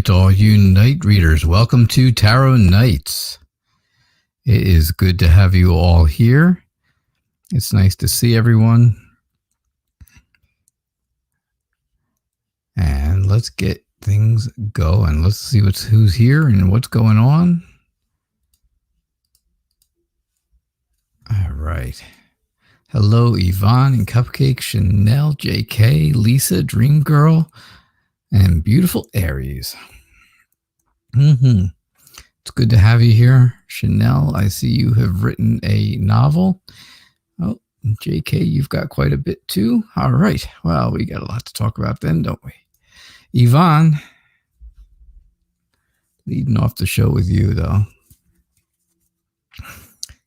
right, all you night readers, welcome to Tarot Nights. It is good to have you all here. It's nice to see everyone. And let's get things going. Let's see who's here and what's going on. All right. Hello, Yvonne and Cupcake, Chanel, JK, Lisa, Dream Girl, and beautiful Aries. It's good to have you here. Chanel, I see you have written a novel. Oh, JK, you've got quite a bit too. All right. Well, we got a lot to talk about then, don't we? Yvonne, leading off the show with you, though.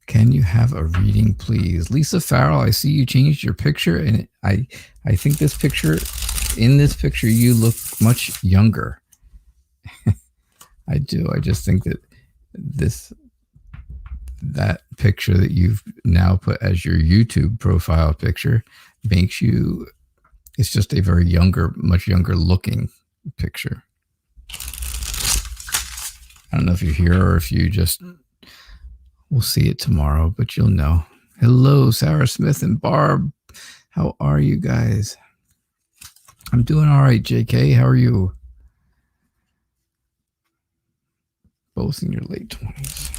Can you have a reading, please? Lisa Farrell, I see you changed your picture, and I think this picture, in this picture, you look much younger. I do. I just think that that picture that you've now put as your YouTube profile picture makes you, it's just a very much younger looking picture. I don't know if you're here or if you just, we'll see it tomorrow, but you'll know. Hello, Sarah Smith and Barb. How are you guys? I'm doing all right, JK. How are you? Both in your late 20s.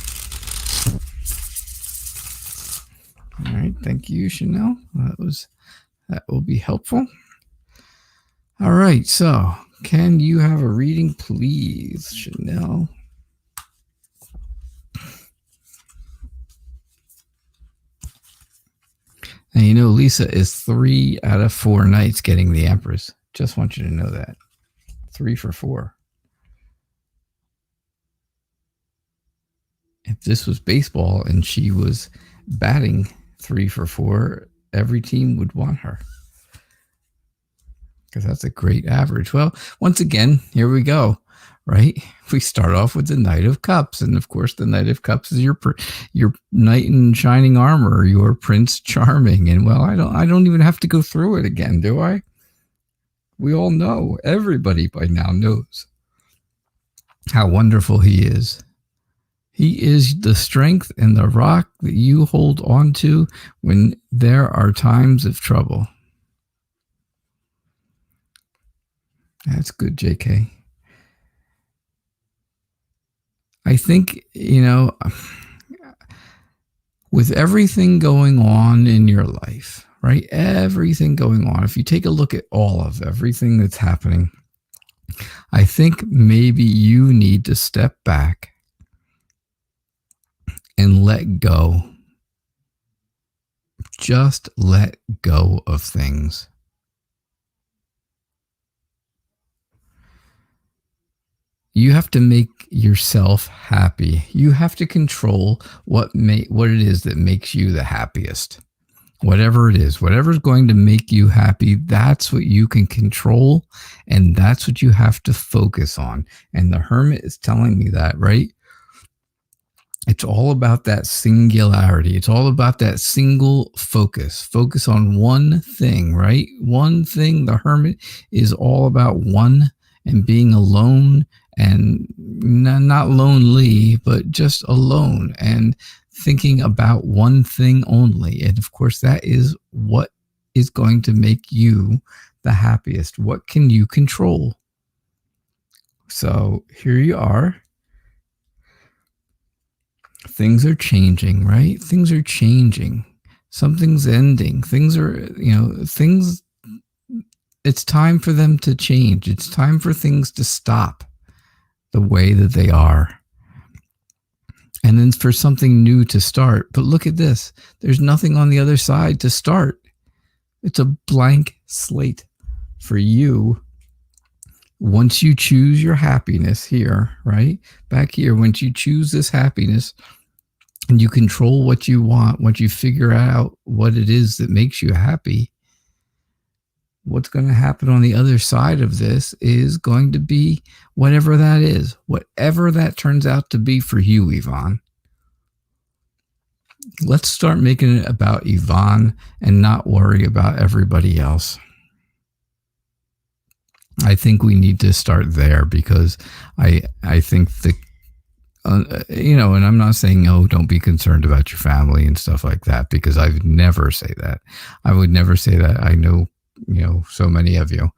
All right, thank you, Chanel. That will be helpful. All right, so can you have a reading, please, Chanel? And you know, Lisa is 3 out of 4 nights getting the Empress. Just want you to know that. 3 for 4. If this was baseball and she was batting 3 for 4, every team would want her. Because that's a great average. Well, once again, here we go, right? We start off with the Knight of Cups. And of course, the Knight of Cups is your knight in shining armor, your Prince Charming. And well, I don't even have to go through it again, do I? We all know. Everybody by now knows how wonderful he is. He is the strength and the rock that you hold on to when there are times of trouble. That's good, JK. I think, you know, with everything going on in your life, right? Everything going on. If you take a look at all of everything that's happening, I think maybe you need to step back and let go. Just let go of things. You have to make yourself happy. You have to control what it is that makes you the happiest. Whatever it is, whatever's going to make you happy, that's what you can control, and that's what you have to focus on. And the Hermit is telling me that, right? It's all about that singularity. It's all about that single focus. Focus on one thing, right? One thing. The Hermit is all about one and being alone, and not lonely, but just alone and thinking about one thing only. And of course, that is what is going to make you the happiest. What can you control? So here you are. Things are changing, right? Things are changing. Something's ending. Things are, it's time for them to change. It's time for things to stop the way that they are. And then for something new to start. But look at this. There's nothing on the other side to start. It's a blank slate for you. Once you choose your happiness here, right? Back here, once you choose this happiness and you control what you want, once you figure out what it is that makes you happy, what's going to happen on the other side of this is going to be whatever that is, whatever that turns out to be for you, Yvonne. Let's start making it about Yvonne and not worry about everybody else. I think we need to start there, because I think and I'm not saying, oh, don't be concerned about your family and stuff like that, because I would never say that. I would never say that. I know, so many of you.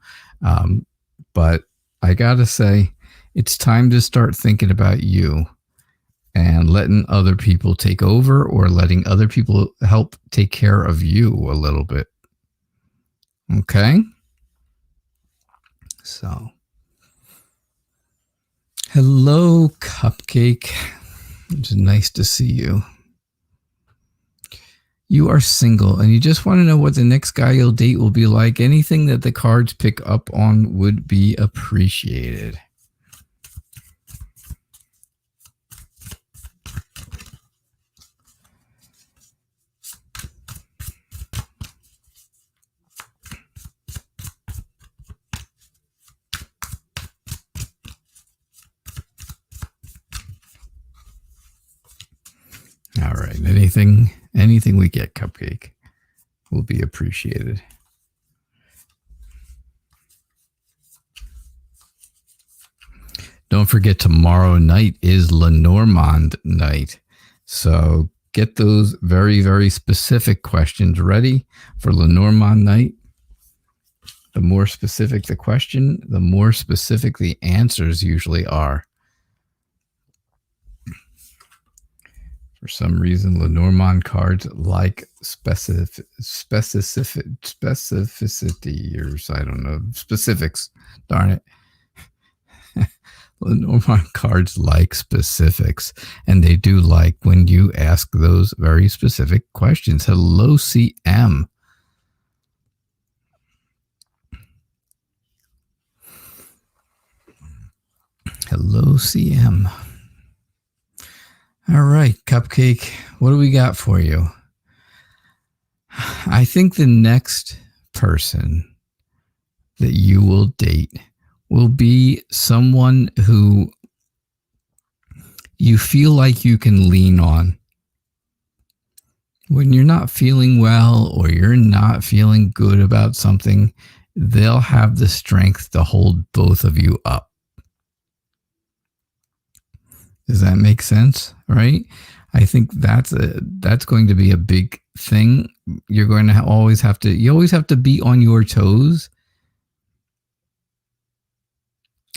But I got to say, it's time to start thinking about you and letting other people take over, or letting other people help take care of you a little bit. Okay? So, hello, Cupcake. It's nice to see you. You are single and you just want to know what the next guy you'll date will be like. Anything that the cards pick up on would be appreciated. All right. Anything we get, Cupcake, will be appreciated. Don't forget, tomorrow night is Lenormand night. So get those very, very specific questions ready for Lenormand night. The more specific the question, the more specific the answers usually are. For some reason, Lenormand cards like specificity, or I don't know, specifics. Darn it. Lenormand cards like specifics, and they do like when you ask those very specific questions. Hello, CM. Hello, CM. All right, Cupcake, what do we got for you? I think the next person that you will date will be someone who you feel like you can lean on. When you're not feeling well or you're not feeling good about something, they'll have the strength to hold both of you up. Does that make sense? Right? I think that's going to be a big thing. You're going to always have to be on your toes,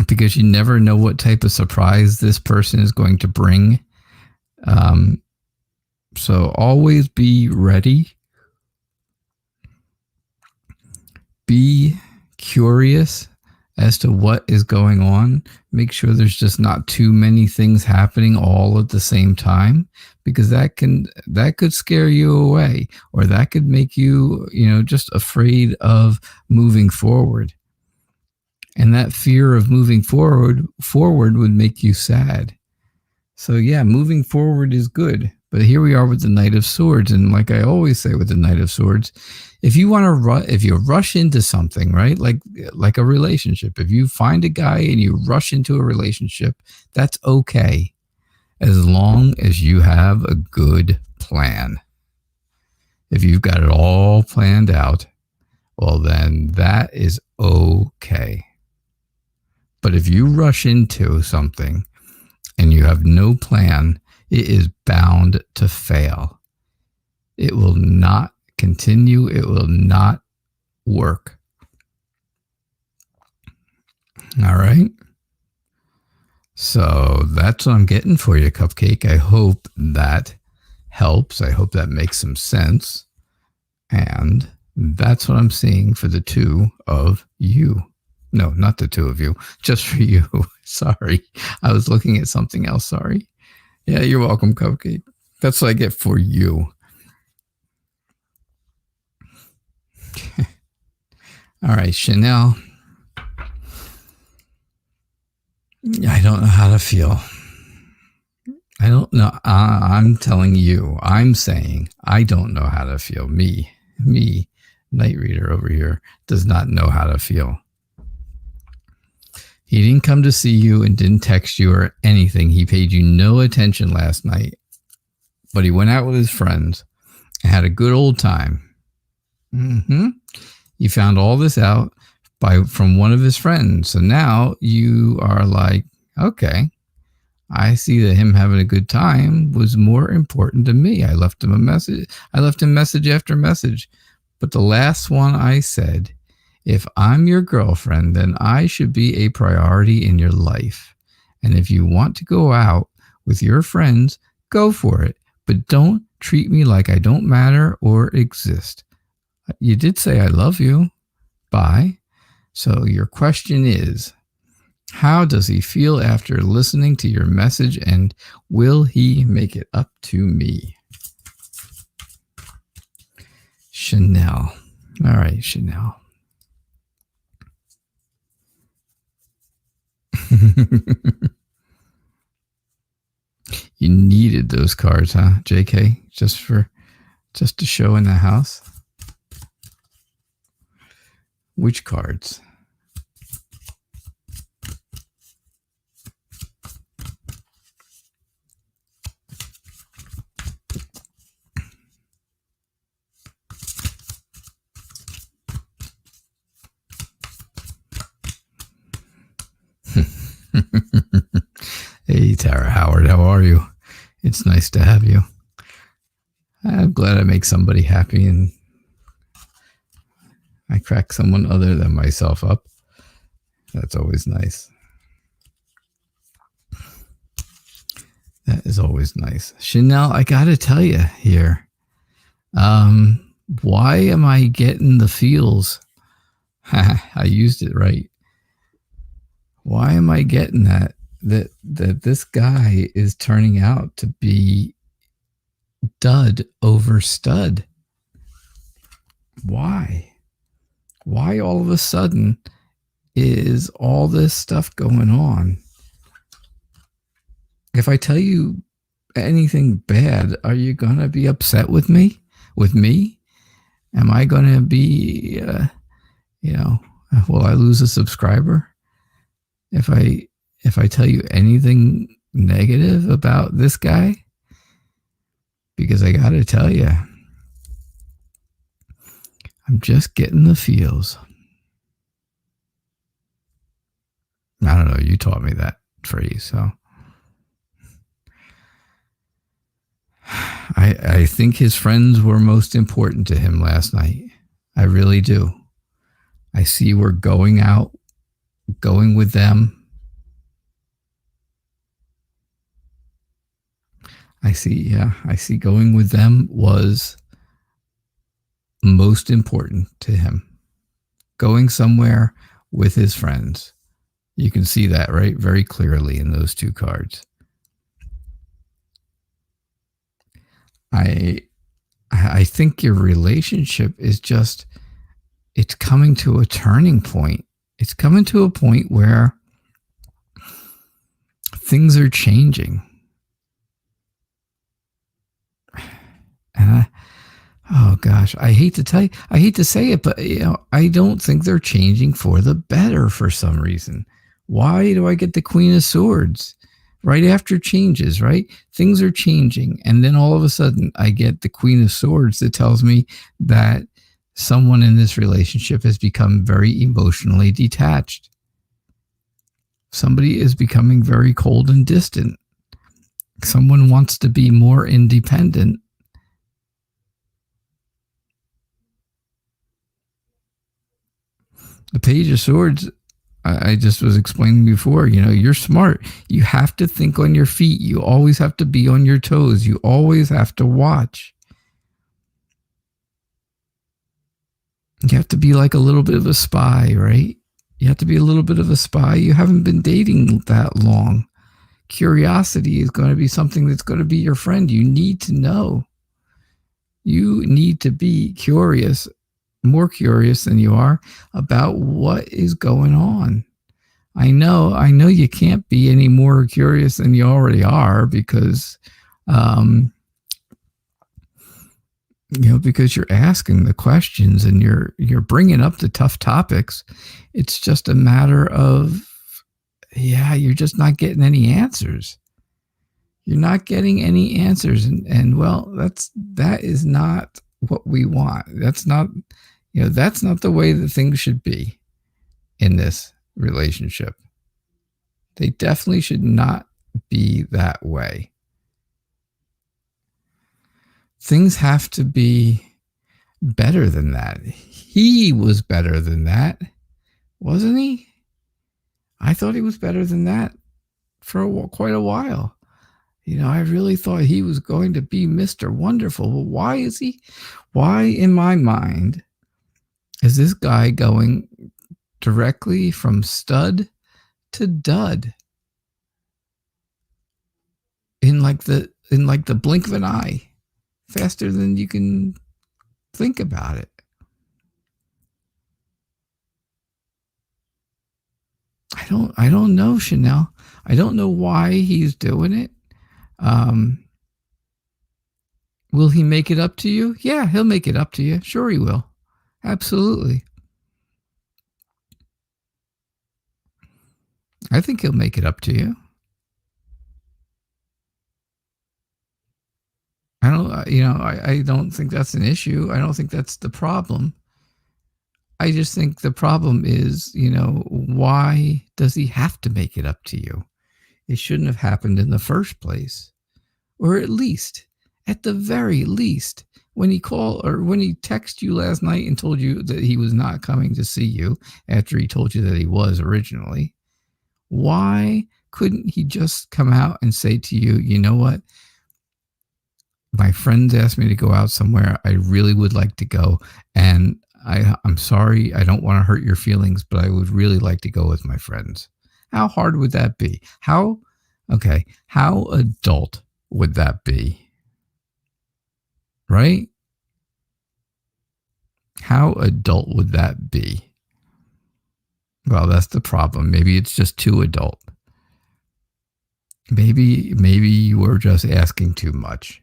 because you never know what type of surprise this person is going to bring. So always be ready. Be curious as to what is going on. Make sure there's just not too many things happening all at the same time, because that could scare you away, or that could make you, just afraid of moving forward. And that fear of moving forward would make you sad. So yeah, moving forward is good. But here we are with the Knight of Swords. And like I always say with the Knight of Swords, if you rush into something, right? Like a relationship, if you find a guy and you rush into a relationship, that's okay, as long as you have a good plan. If you've got it all planned out, well, then that is okay. But if you rush into something and you have no plan, it is bound to fail. It will not continue. It will not work. All right. So that's what I'm getting for you, Cupcake. I hope that helps. I hope that makes some sense. And that's what I'm seeing for the two of you. No, not the two of you, just for you. Sorry. I was looking at something else. Sorry. Yeah, you're welcome, Cupcake. That's what I get for you. All right, Chanel. I don't know how to feel. I don't know. I'm telling you. I'm saying I don't know how to feel. Me, Night Reader over here, does not know how to feel. He didn't come to see you and didn't text you or anything. He paid you no attention last night, but he went out with his friends and had a good old time. You found all this out from one of his friends. So now you are like, okay, I see that him having a good time was more important to me. I left him a message. I left him message after message. But the last one I said, if I'm your girlfriend, then I should be a priority in your life. And if you want to go out with your friends, go for it. But don't treat me like I don't matter or exist. You did say I love you. Bye. So your question is, how does he feel after listening to your message, and will he make it up to me? Chanel. All right, Chanel. You needed those cards, huh, JK? Just to show in the house? Which cards? Hey, Tara Howard, how are you? It's nice to have you. I'm glad I make somebody happy and I crack someone other than myself up. That's always nice. That is always nice. Chanel, I got to tell you here, why am I getting the feels? I used it right. Why am I getting that this guy is turning out to be dud over stud? Why? Why all of a sudden is all this stuff going on? If I tell you anything bad, are you going to be upset with me? Am I going to be, will I lose a subscriber? If I tell you anything negative about this guy? Because I got to tell you, I'm just getting the feels. I don't know. You taught me that phrase, so. I think his friends were most important to him last night. I really do. I see we're going out, going with them. I see going with them was most important to him. Going somewhere with his friends. You can see that, right? Very clearly in those two cards. I think your relationship is just, it's coming to a turning point. It's coming to a point where things are changing. And oh gosh, I hate to say it, but I don't think they're changing for the better for some reason. Why do I get the Queen of Swords? Right after changes, right? Things are changing. And then all of a sudden I get the Queen of Swords that tells me that someone in this relationship has become very emotionally detached. Somebody is becoming very cold and distant. Someone wants to be more independent. The Page of Swords, I just was explaining before, you're smart. You have to think on your feet. You always have to be on your toes. You always have to watch. You have to be like a little bit of a spy, right? You have to be a little bit of a spy. You haven't been dating that long. Curiosity is going to be something that's going to be your friend. You need to know. You need to be curious, more curious than you are about what is going on. I know you can't be any more curious than you already are because, because you're asking the questions and you're bringing up the tough topics. It's just a matter of, you're just not getting any answers. You're not getting any answers. And well, that is not what we want. That's not, that's not the way that things should be. in this relationship. They definitely should not be that way. Things have to be better than that. He was better than that, wasn't he? I thought he was better than that for quite a while. I really thought he was going to be Mr. Wonderful. Well, why is he? Why, in my mind, is this guy going directly from stud to dud in like the blink of an eye, faster than you can think about it? I don't know, Chanel. I don't know why he's doing it. Will he make it up to you? Yeah, he'll make it up to you. Sure he will. Absolutely. I think he'll make it up to you. I don't think that's an issue. I don't think that's the problem. I just think the problem is, why does he have to make it up to you? It shouldn't have happened in the first place. Or at the very least, when he called or when he texted you last night and told you that he was not coming to see you after he told you that he was originally, why couldn't he just come out and say to you, you know what? My friends asked me to go out somewhere. I really would like to go. And I'm sorry. I don't want to hurt your feelings, but I would really like to go with my friends. How hard would that be? How adult would that be? Right? How adult would that be? Well, that's the problem. Maybe it's just too adult. Maybe you were just asking too much.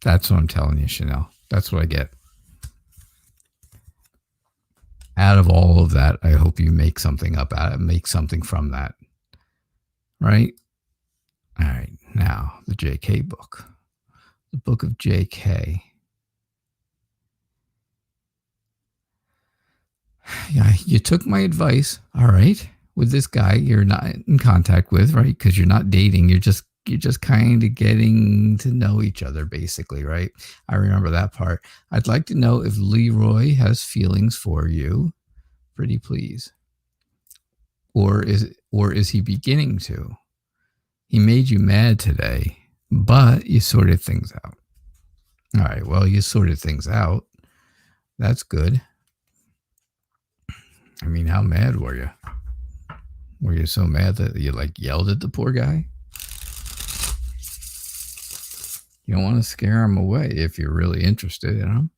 That's what I'm telling you, Chanel. That's what I get. Out of all of that, I hope you make something up out of it, make something from that. Right? All right. Now, the JK book. The book of JK. Yeah, you took my advice. All right. With this guy you're not in contact with, right? Because you're not dating. You're just kind of getting to know each other, basically, right? I remember that part. I'd like to know if Leroy has feelings for you. Pretty please. Or is he beginning to? He made you mad today, but you sorted things out. All right, well, you sorted things out. That's good. I mean, how mad were you? Were you so mad that you yelled at the poor guy? You don't want to scare him away if you're really interested in him.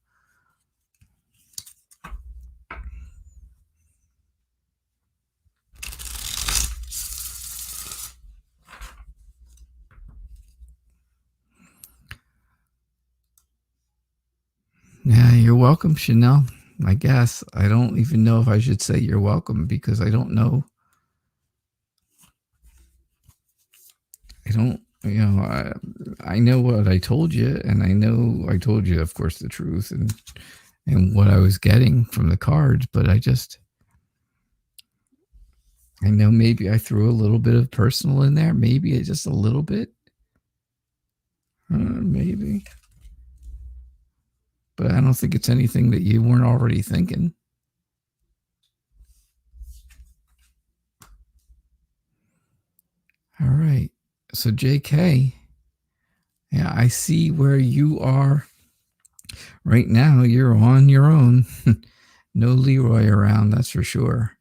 Yeah, you're welcome, Chanel. I guess. I don't even know if I should say you're welcome because I don't know. I know what I told you, and I know I told you, of course, the truth and what I was getting from the cards, but I know maybe I threw a little bit of personal in there. Maybe just a little bit. Maybe. But I don't think it's anything that you weren't already thinking. All right. So JK, yeah, I see where you are right now. You're on your own. No Leroy around, that's for sure.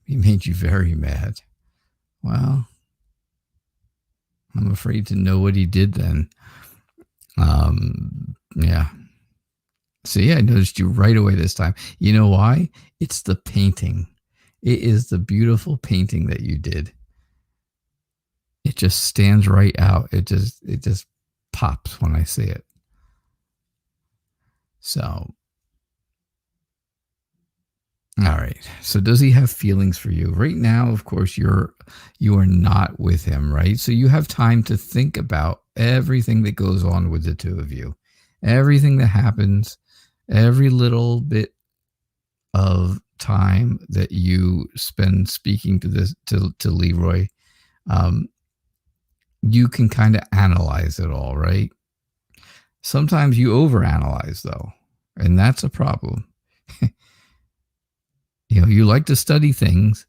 He made you very mad. Well, I'm afraid to know what he did then. Yeah. See, I noticed you right away this time. You know why? It's the painting. It is the beautiful painting that you did. It just stands right out. It just pops when I see it. So, all right. So does he have feelings for you? Right now, of course, you are not with him, right? So you have time to think about everything that goes on with the two of you. Everything that happens, every little bit of time that you spend speaking to Leroy, you can kind of analyze it all, right? Sometimes you overanalyze though, and that's a problem. You like to study things,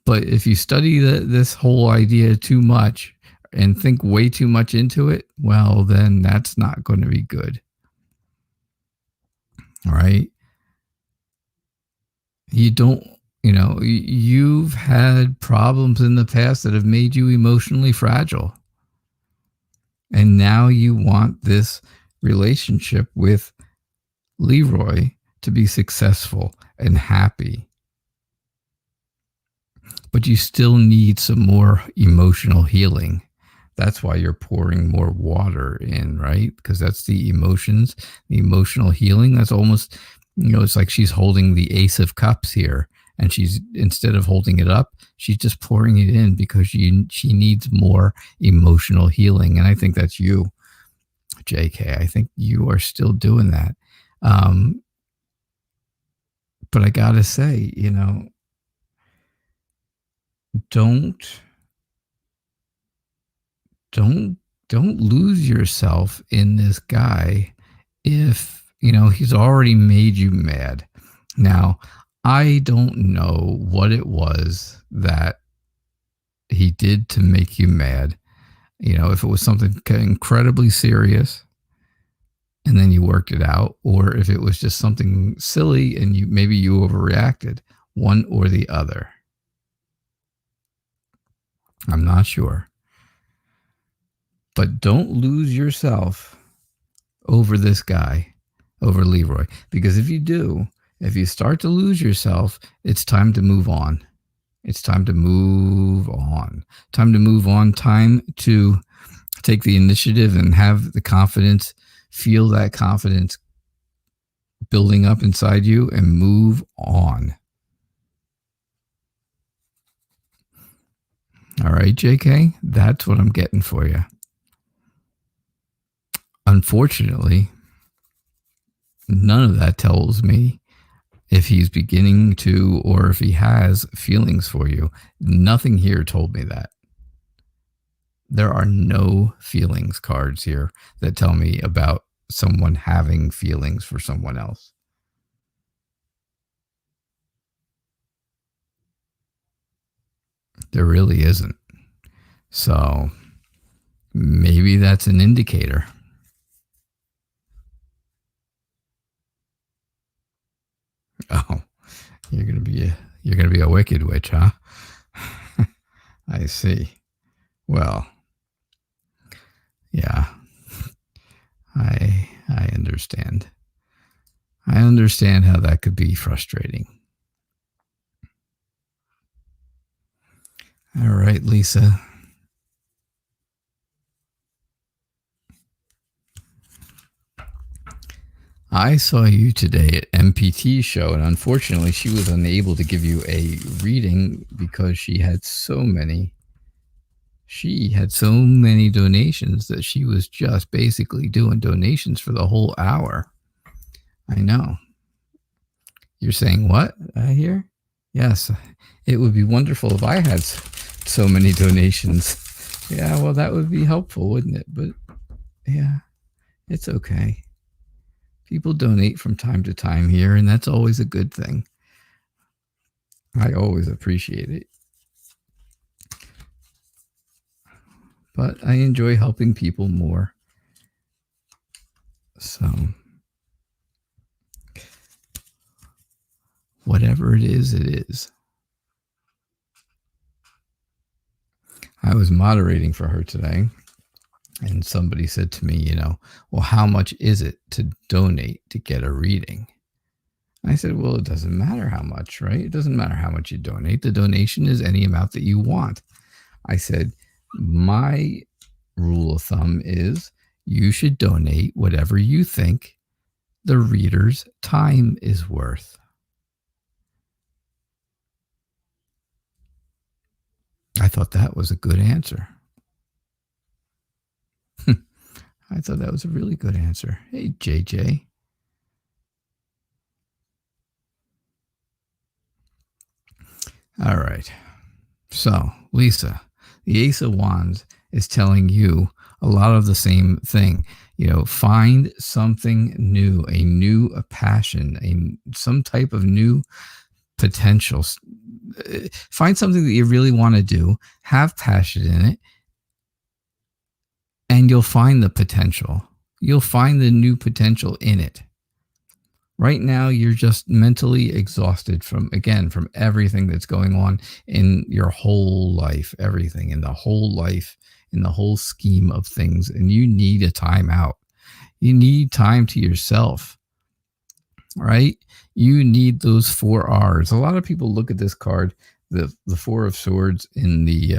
but if you study this whole idea too much and think way too much into it, well, then that's not going to be good. All right. You've had problems in the past that have made you emotionally fragile. And now you want this relationship with Leroy to be successful and happy. But you still need some more emotional healing. That's why you're pouring more water in, right? Because that's the emotions, the emotional healing. That's almost, it's like she's holding the Ace of Cups here. And she's, instead of holding it up, she's just pouring it in because she needs more emotional healing. And I think that's you, JK. I think you are still doing that. But I got to say, don't lose yourself in this guy if he's already made you mad. Now, I don't know what it was that he did to make you mad. If it was something incredibly serious and then you worked it out, or if it was just something silly and maybe you overreacted, one or the other. I'm not sure. But don't lose yourself over this guy, over Leroy. Because if you start to lose yourself, it's time to move on. It's time to move on. Time to move on. Time to take the initiative and have the confidence, feel that confidence building up inside you and move on. All right, JK, that's what I'm getting for you. Unfortunately, none of that tells me if he's beginning to or if he has feelings for you. Nothing here told me that. There are no feelings cards here that tell me about someone having feelings for someone else. There really isn't. So maybe that's an indicator. Oh, you're gonna be a wicked witch, huh? I see. Well, yeah, I understand. I understand how that could be frustrating. All right, Lisa. I saw you today at MPT's show, and unfortunately, she was unable to give you a reading because she had so many donations that she was just basically doing donations for the whole hour. I know. You're saying what? I hear? Yes. It would be wonderful if I had so many donations. Yeah, well, that would be helpful, wouldn't it? But yeah, it's okay. People donate from time to time here, and that's always a good thing. I always appreciate it. But I enjoy helping people more. So, whatever it is, it is. I was moderating for her today, and somebody said to me, well, how much is it to donate to get a reading? I said, well, it doesn't matter how much, right? It doesn't matter how much you donate. The donation is any amount that you want. I said, my rule of thumb is you should donate whatever you think the reader's time is worth. I thought that was a good answer. I thought that was a really good answer. Hey, JJ. All right. So, Lisa, the Ace of Wands is telling you a lot of the same thing. Find something new, a passion, some type of new potential. Find something that you really want to do, have passion in it, and you'll find the potential. You'll find the new potential in it. Right now, you're just mentally exhausted from everything that's going on in your whole life, everything in the whole life, in the whole scheme of things. And you need a timeout. You need time to yourself, right? You need those 4 R's. A lot of people look at this card, the 4 of Swords in the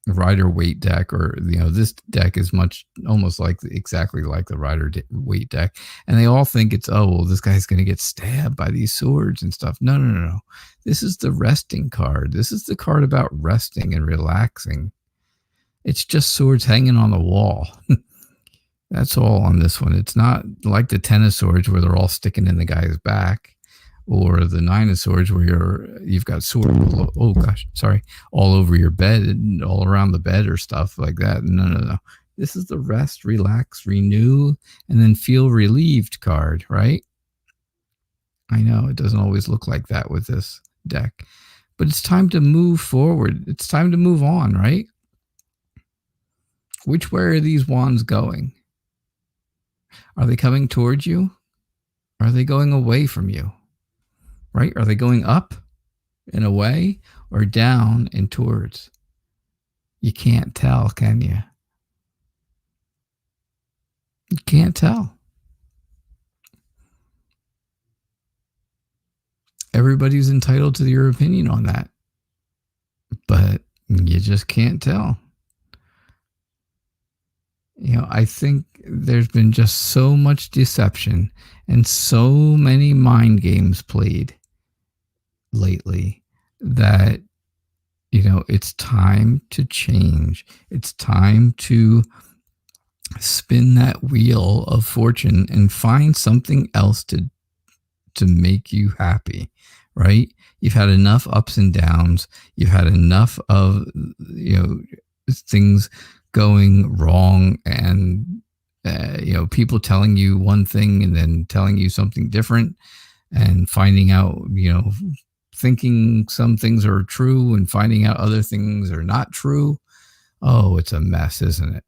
Rider Waite deck, or this deck is almost like exactly like the Rider Waite deck, and they all think it's, oh well, this guy's going to get stabbed by these swords and stuff. No. This is the resting card. This is the card about resting and relaxing. It's just swords hanging on the wall. That's all on this one. It's not like the 10 of Swords where they're all sticking in the guy's back, or the 9 of Swords where you've got sword, all over your bed and all around the bed or stuff like that. No. This is the rest, relax, renew, and then feel relieved card, right? I know it doesn't always look like that with this deck, but it's time to move forward. It's time to move on, right? Which way are these wands going? Are they coming towards you? Are they going away from you? Right? Are they going up and away, or down and towards? You can't tell, can you? You can't tell. Everybody's entitled to your opinion on that, but you just can't tell. I think there's been just so much deception and so many mind games played lately that, it's time to change. It's time to spin that wheel of fortune and find something else to make you happy, right? You've had enough ups and downs. You've had enough of, things going wrong, and, people telling you one thing and then telling you something different, and finding out, thinking some things are true and finding out other things are not true. Oh, it's a mess, isn't it?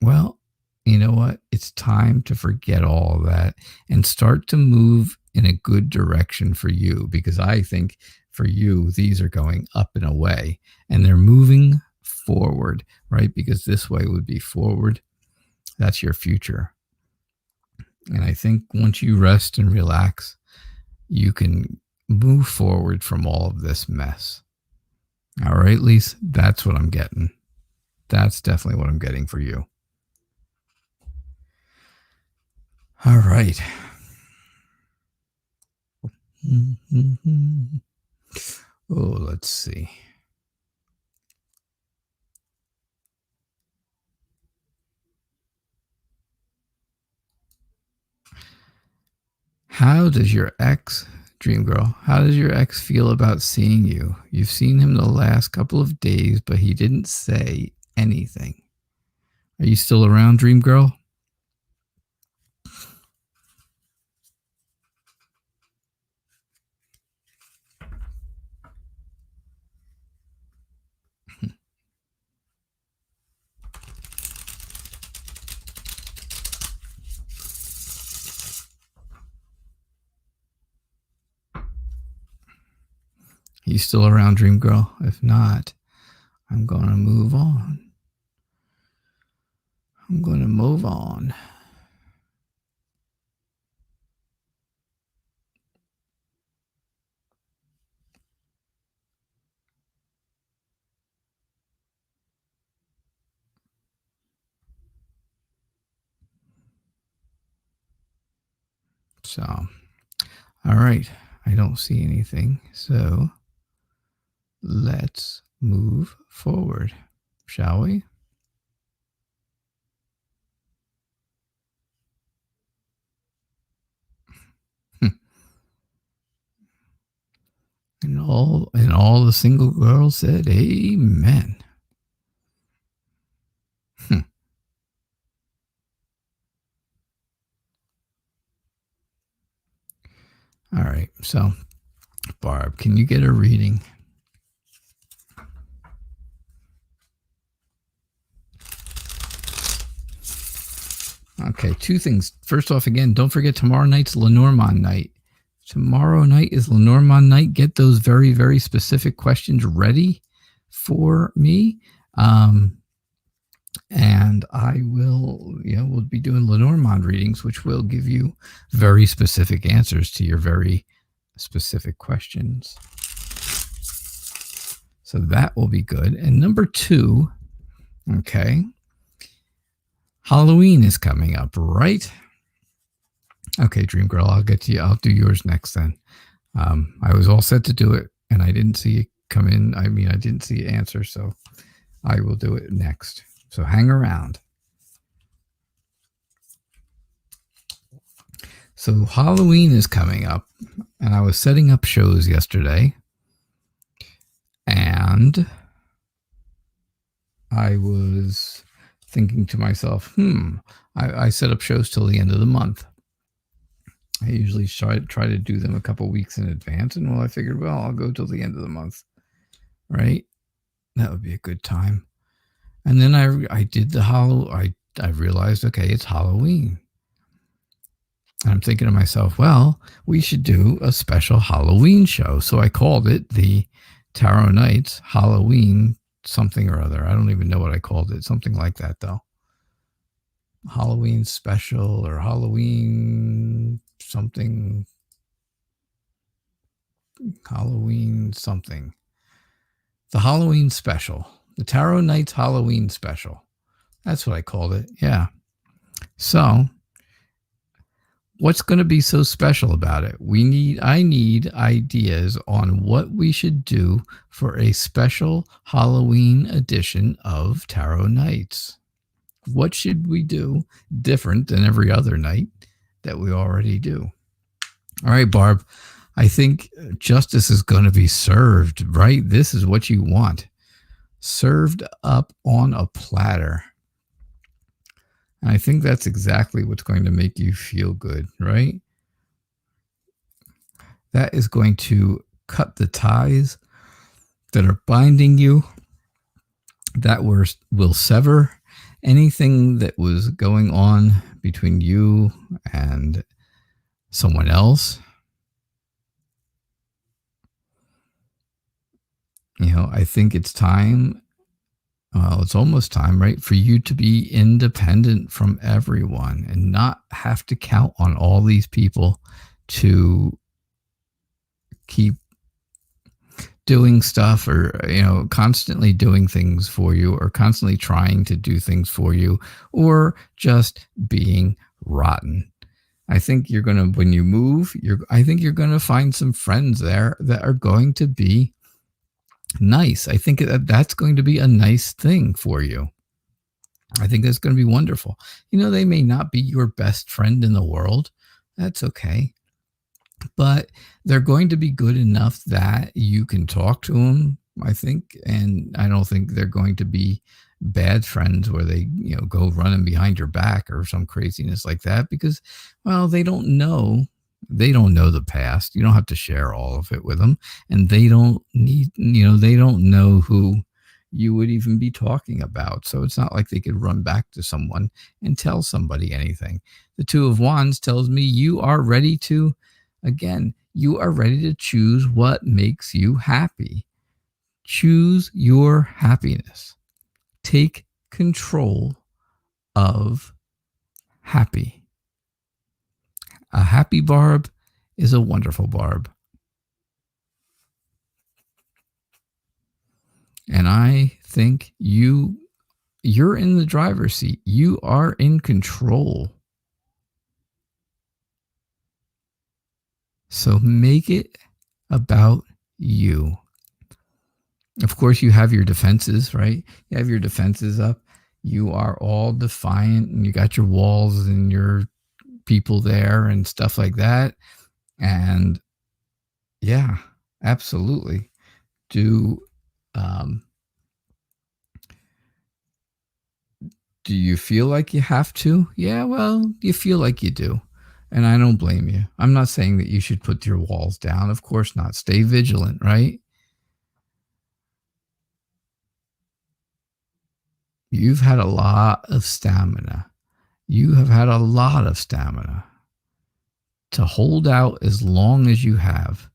Well, you know what? It's time to forget all of that and start to move in a good direction for you, because I think for you, these are going up and away, and they're moving forward, right? Because this way would be forward. That's your future. And I think once you rest and relax, you can move forward from all of this mess. All right, Lise, that's what I'm getting. That's definitely what I'm getting for you. All right. Oh, let's see. How does your ex, Dream Girl, how does your ex feel about seeing you? You've seen him the last couple of days, but he didn't say anything. Are you still around, Dream Girl? You still around, Dream Girl? If not, I'm going to move on. I'm going to move on. So, all right. I don't see anything. So, let's move forward, shall we? And all the single girls said, amen. All right. So, Barb, can you get a reading? Okay, two things. First off, again, don't forget tomorrow night's Lenormand night. Tomorrow night is Lenormand night. Get those very, very specific questions ready for me. And I will, we'll be doing Lenormand readings, which will give you very specific answers to your very specific questions. So that will be good. And number two, okay, Halloween is coming up, right? Okay, Dream Girl, I'll get to you. I'll do yours next then. I was all set to do it, and I didn't see it come in. I mean, I didn't see it answer, so I will do it next. So hang around. So Halloween is coming up, and I was setting up shows yesterday, and I was thinking to myself, I set up shows till the end of the month. I usually try to do them a couple weeks in advance, and I figured, well, I'll go till the end of the month, right? That would be a good time. And then I did the I realized, okay, it's Halloween. And I'm thinking to myself, well, we should do a special Halloween show. So I called it the Tarot Nights Halloween something or other. I don't even know what I called it. Something like that, though. Halloween special or Halloween something. Halloween something. The Halloween special. The Tarot Nights Halloween special. That's what I called it. Yeah. So what's going to be so special about it? I need ideas on what we should do for a special Halloween edition of Tarot Nights. What should we do different than every other night that we already do? All right, Barb, I think justice is going to be served, right? This is what you want. Served up on a platter. And I think that's exactly what's going to make you feel good, right? That is going to cut the ties that are binding you, that will sever anything that was going on between you and someone else. I think it's time. Well, it's almost time, right, for you to be independent from everyone and not have to count on all these people to keep doing stuff or, constantly doing things for you or constantly trying to do things for you or just being rotten. I think you're going to, when you move, I think you're going to find some friends there that are going to be nice. I think that's going to be a nice thing for you. I think that's going to be wonderful. They may not be your best friend in the world. That's okay. But they're going to be good enough that you can talk to them, I think. And I don't think they're going to be bad friends where they, go running behind your back or some craziness like that because, well, they don't know the past. You don't have to share all of it with them. And they don't need, they don't know who you would even be talking about. So it's not like they could run back to someone and tell somebody anything. The Two of Wands tells me you are ready to, again, you are ready to choose what makes you happy. Choose your happiness. Take control of happy. A happy Barb is a wonderful Barb. And I think you're in the driver's seat. You are in control. So make it about you. Of course, you have your defenses, right? You have your defenses up. You are all defiant and you got your walls and your people there and stuff like that. And yeah, Absolutely. Do do you feel like you have to? Yeah, well, you feel like you do. And I don't blame you. I'm not saying that you should put your walls down. Of course not. Stay vigilant, right? You've had a lot of stamina. You have had a lot of stamina to hold out as long as you have.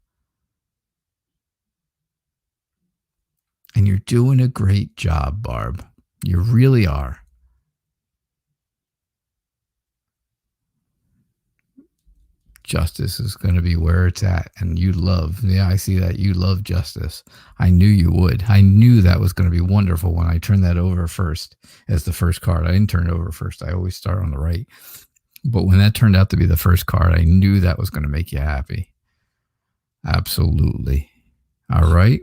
And you're doing a great job, Barb. You really are. Justice is going to be where it's at. And you love, yeah, I see that. You love justice. I knew you would. I knew that was going to be wonderful when I turned that over first as the first card. I didn't turn it over first. I always start on the right. But when that turned out to be the first card, I knew that was going to make you happy. Absolutely. All right.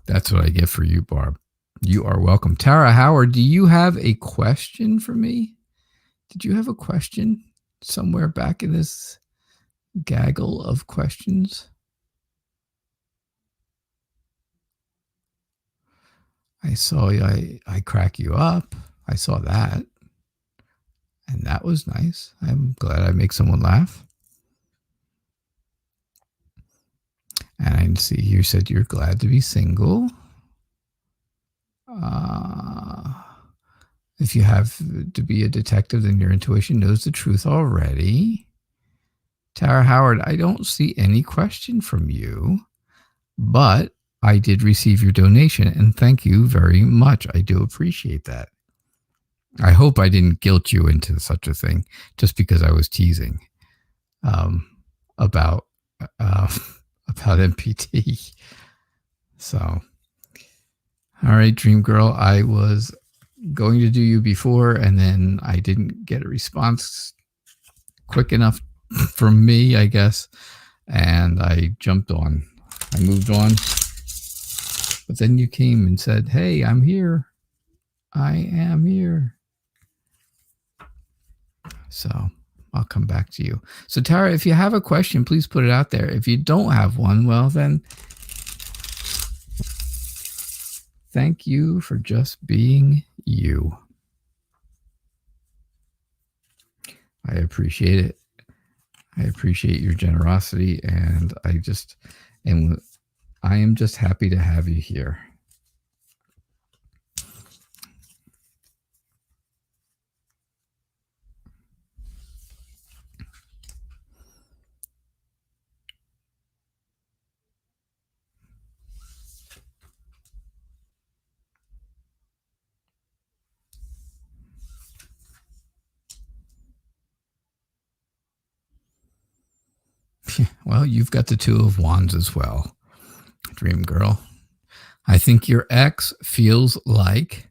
That's what I get for you, Barb. You are welcome. Tara Howard, do you have a question for me? Did you have a question somewhere back in this gaggle of questions? I saw I crack you up. I saw that. And that was nice. I'm glad I make someone laugh. And I see you said you're glad to be single. If you have to be a detective, then your intuition knows the truth already. Tara Howard, I don't see any question from you, but I did receive your donation, and thank you very much. I do appreciate that. I hope I didn't guilt you into such a thing just because I was teasing about MPT. So, all right, Dream Girl, I was going to do you before, and then I didn't get a response quick enough for me, I guess, and I jumped on. I moved on, but then you came and said, "Hey, I'm here. I am here." So I'll come back to you. So Tara, if you have a question, please put it out there. If you don't have one, well then, thank you for just being you. I appreciate it. I appreciate your generosity, and I am just happy to have you here. Well, you've got the Two of Wands as well, Dream Girl. I think your ex feels like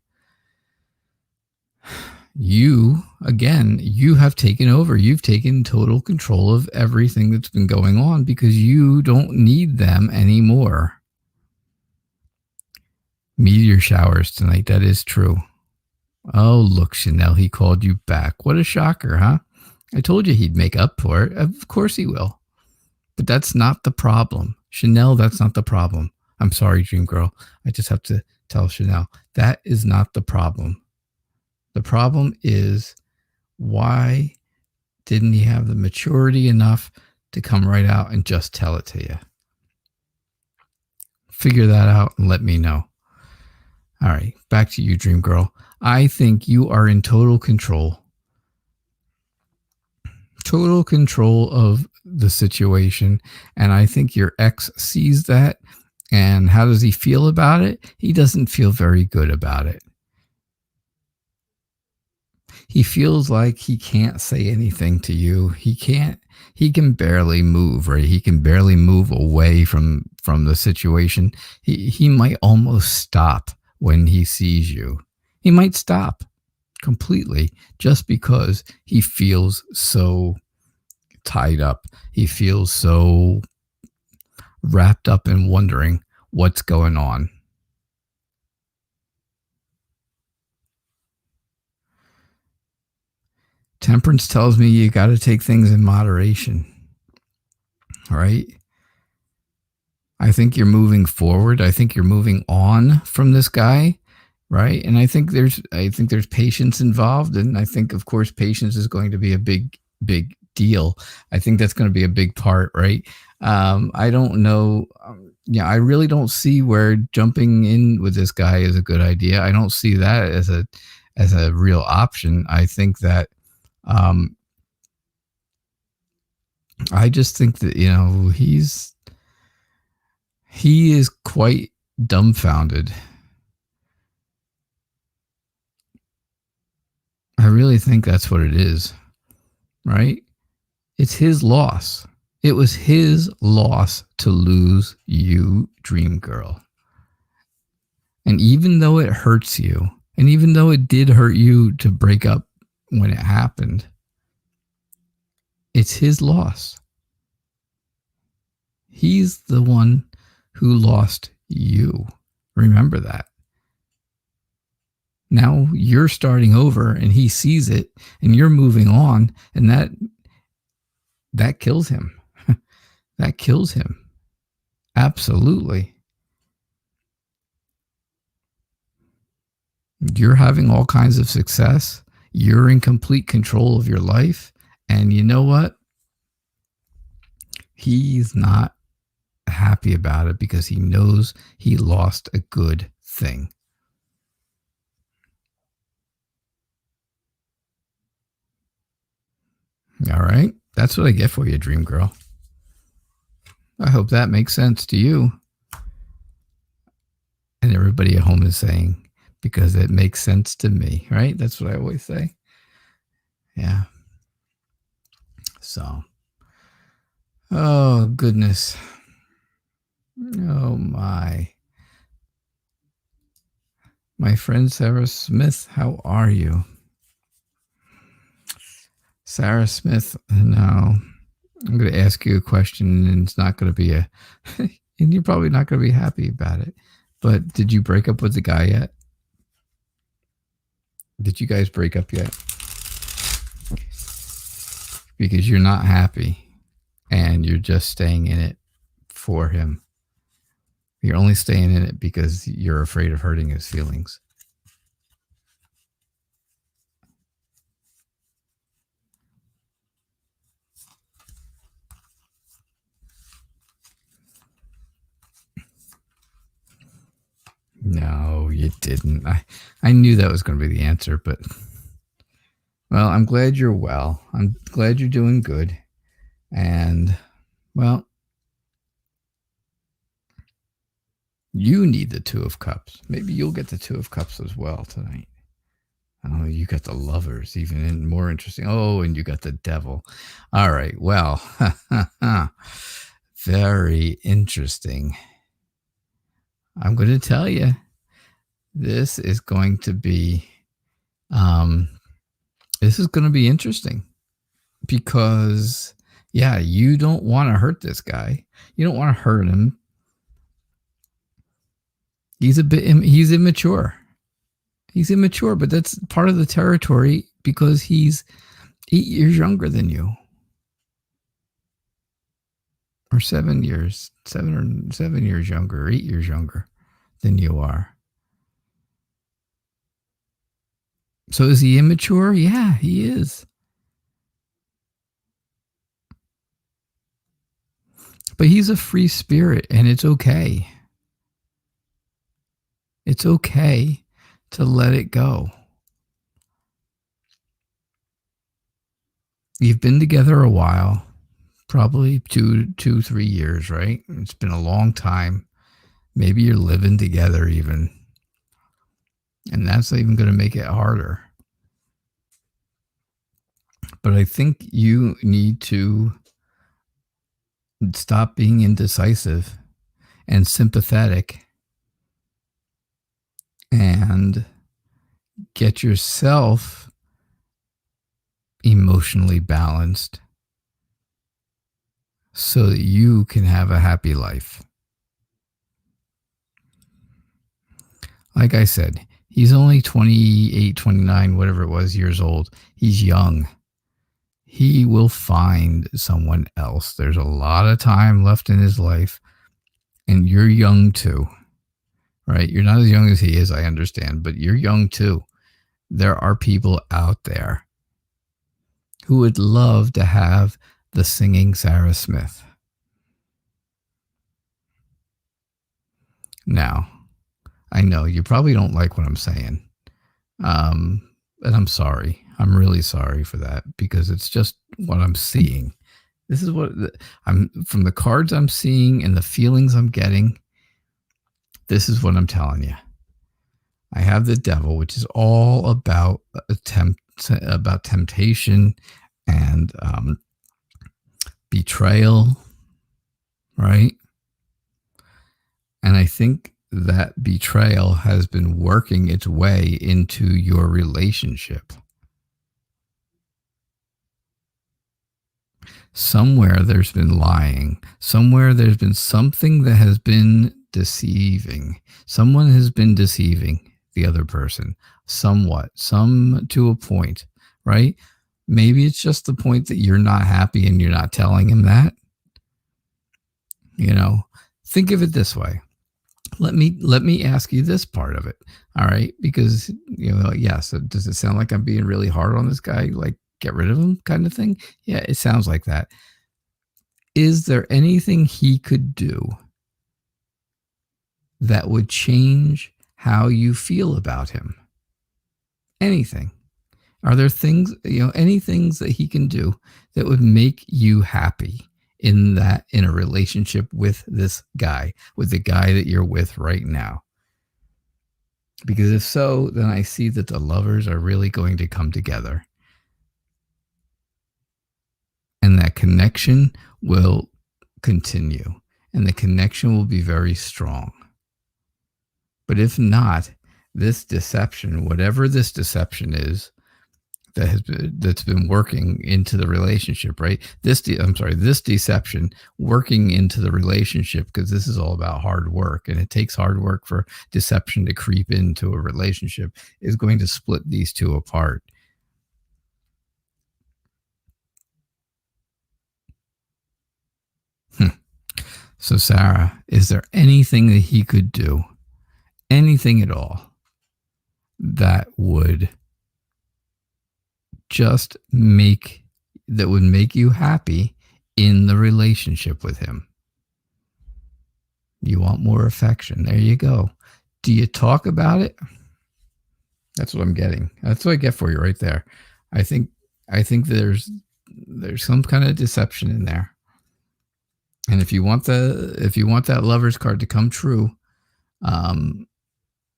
you have taken over. You've taken total control of everything that's been going on because you don't need them anymore. Meteor showers tonight. That is true. Oh, look, Chanel, he called you back. What a shocker, huh? I told you he'd make up for it. Of course he will. But that's not the problem. Chanel, that's not the problem. I'm sorry, Dream Girl. I just have to tell Chanel, that is not the problem. The problem is, why didn't he have the maturity enough to come right out and just tell it to you? Figure that out and let me know. All right, back to you, Dream Girl. I think you are in total control of the situation. And I think your ex sees that. And how does he feel about it? He doesn't feel very good about it. He feels like he can't say anything to you. He can barely move, right? He can barely move away from the situation. He might almost stop when he sees you. He might stop completely just because he feels so tied up. He feels so wrapped up in wondering what's going on. Temperance tells me you got to take things in moderation. right? I think you're moving forward. I think you're moving on from this guy, right? And I think there's patience involved, and I think, of course, patience is going to be a big deal. I think that's going to be a big part, right? I don't know. I really don't see where jumping in with this guy is a good idea. I don't see that as a real option. I think that I just think that he is quite dumbfounded. I really think that's what it is, right? It's his loss. It was his loss to lose you, Dream Girl. And even though it hurts you, and even though it did hurt you to break up when it happened, it's his loss. He's the one who lost you. Remember that. Now you're starting over and he sees it and you're moving on, and that kills him. That kills him. Absolutely. You're having all kinds of success. You're in complete control of your life. And you know what? He's not happy about it because he knows he lost a good thing. All right. That's what I get for you, Dream Girl. I hope that makes sense to you. And everybody at home is saying, because it makes sense to me, right? That's what I always say. Yeah. So, oh, goodness. Oh, my. My friend Sarah Smith, how are you? Sarah Smith, now I'm going to ask you a question, and it's not going to be and you're probably not going to be happy about it. But did you break up with the guy yet? Did you guys break up yet? Because you're not happy and you're just staying in it for him. You're only staying in it because you're afraid of hurting his feelings. No, you didn't. I knew that was going to be the answer, but well, I'm glad you're well. I'm glad you're doing good. And well, you need the Two of Cups. Maybe you'll get the Two of Cups as well tonight. Oh, you got the Lovers, even more interesting. Oh, and you got the Devil. All right. Well, very interesting. I'm going to tell you, this is going to be interesting because, yeah, you don't want to hurt this guy. You don't want to hurt him. He's immature. He's immature, but that's part of the territory because he's 8 years younger than you. Or 7 years, 7 years younger, 8 years younger than you are. So is he immature? Yeah, he is. But he's a free spirit, and it's okay. It's okay to let it go. You've been together a while, probably 3 years, right? It's been a long time. Maybe you're living together even. And that's even going to make it harder. But I think you need to stop being indecisive and sympathetic and get yourself emotionally balanced so that you can have a happy life. Like I said, he's only 28, 29, whatever it was, years old. He's young. he will find someone else. There's a lot of time left in his life, and you're young too, right? You're not as young as he is, I understand, but you're young too. There are people out there who would love to have the singing Sarah Smith. Now, I know you probably don't like what I'm saying. And I'm sorry. I'm really sorry for that, because it's just what I'm seeing. This is what I'm, from the cards I'm seeing and the feelings I'm getting. This is what I'm telling you. I have the devil, which is all about temptation and betrayal, right? And I think that betrayal has been working its way into your relationship. Somewhere there's been lying. Somewhere there's been something that has been deceiving. Someone has been deceiving the other person somewhat, some to a point, right? Maybe it's just the point that you're not happy and you're not telling him that. You know, think of it this way. Let me ask you this part of it. All right. Because, you know, yes, does it sound like I'm being really hard on this guy? Like, get rid of him kind of thing? Yeah, it sounds like that. Is there anything he could do that would change how you feel about him? Anything? Are there things, you know, any things that he can do that would make you happy in a relationship with this guy, with the guy that you're with right now? Because if so, then I see that the lovers are really going to come together. And that connection will continue. And the connection will be very strong. But if not, this deception, whatever this deception is, that's been working into the relationship, right? This deception working into the relationship, because this is all about hard work, and it takes hard work for deception to creep into a relationship, is going to split these two apart. So, Sarah, is there anything that he could do, anything at all, that would make you happy in the relationship with him? You want more affection. There you go. Do you talk about it? That's what I'm getting. That's what I get for you right there. I think there's some kind of deception in there. And if you want that lover's card to come true,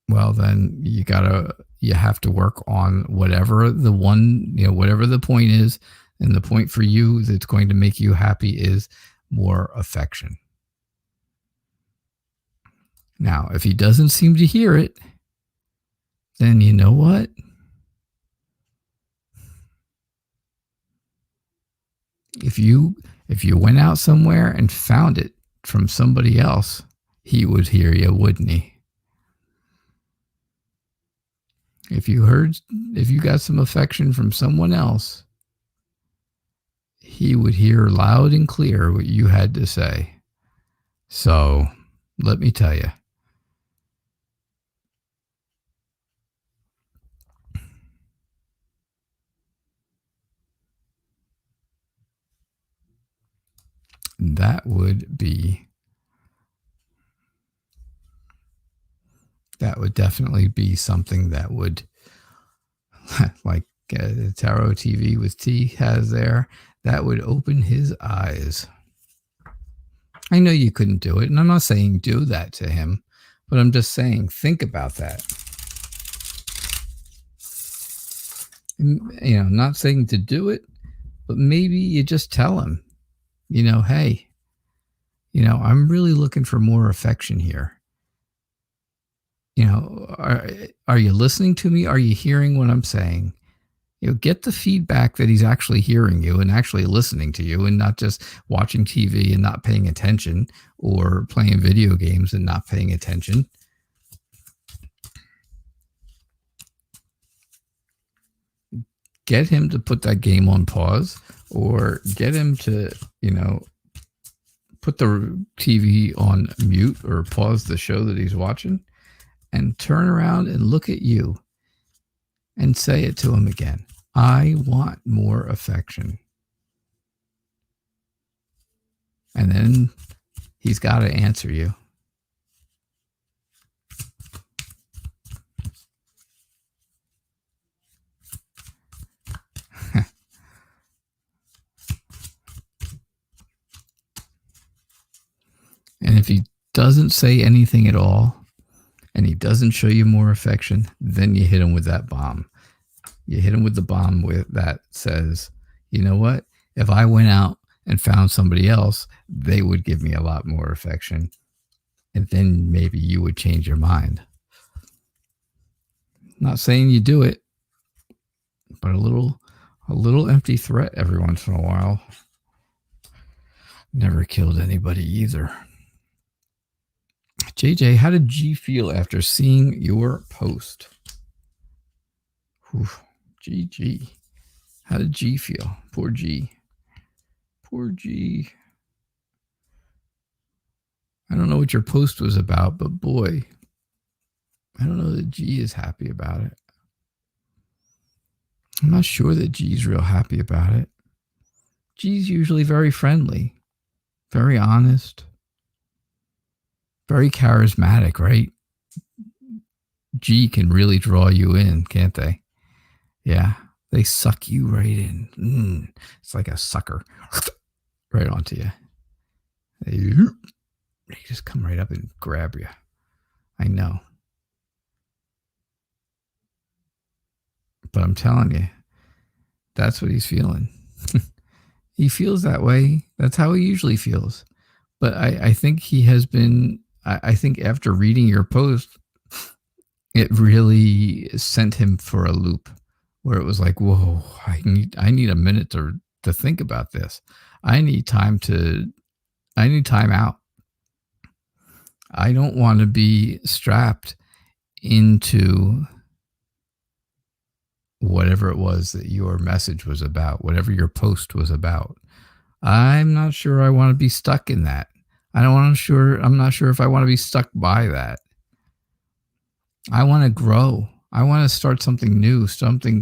well, then you have to work on whatever whatever the point is. And the point for you that's going to make you happy is more affection. Now, if he doesn't seem to hear it, then you know what? If you went out somewhere and found it from somebody else, he would hear you, wouldn't he? If you got some affection from someone else, he would hear loud and clear what you had to say. So, let me tell you. That would definitely be something that would, like Tarot TV with T has there, that would open his eyes. I know you couldn't do it, and I'm not saying do that to him, but I'm just saying think about that. You know, not saying to do it, but maybe you just tell him, you know, hey, you know, I'm really looking for more affection here. You know, are you listening to me? Are you hearing what I'm saying? You know, get the feedback that he's actually hearing you and actually listening to you, and not just watching TV and not paying attention, or playing video games and not paying attention. get him to put that game on pause, or get him to, put the TV on mute or pause the show that he's watching and turn around and look at you and say it to him again. I want more affection. And then he's got to answer you. And if he doesn't say anything at all, and he doesn't show you more affection, then you hit him with that bomb. You hit him with the bomb that says, you know what? If I went out and found somebody else, they would give me a lot more affection. And then maybe you would change your mind. Not saying you do it, but a little empty threat every once in a while. Never killed anybody either. JJ, how did G feel after seeing your post? Whew. GG. How did G feel? Poor G. Poor G. I don't know what your post was about, but boy, I don't know that G is happy about it. I'm not sure that G's real happy about it. G's usually very friendly, very honest, very charismatic, right? G can really draw you in, can't they? Yeah, they suck you right in. It's like a sucker right onto you. They just come right up and grab you. I know. But I'm telling you, that's what he's feeling. He feels that way. That's how he usually feels. But I think he has been, I think after reading your post, it really sent him for a loop where it was like, whoa, I need a minute to think about this. I need time out. I don't want to be strapped into whatever it was that your message was about, whatever your post was about. I'm not sure I want to be stuck in that. I'm not sure if I want to be stuck by that. I want to grow. I want to start something new,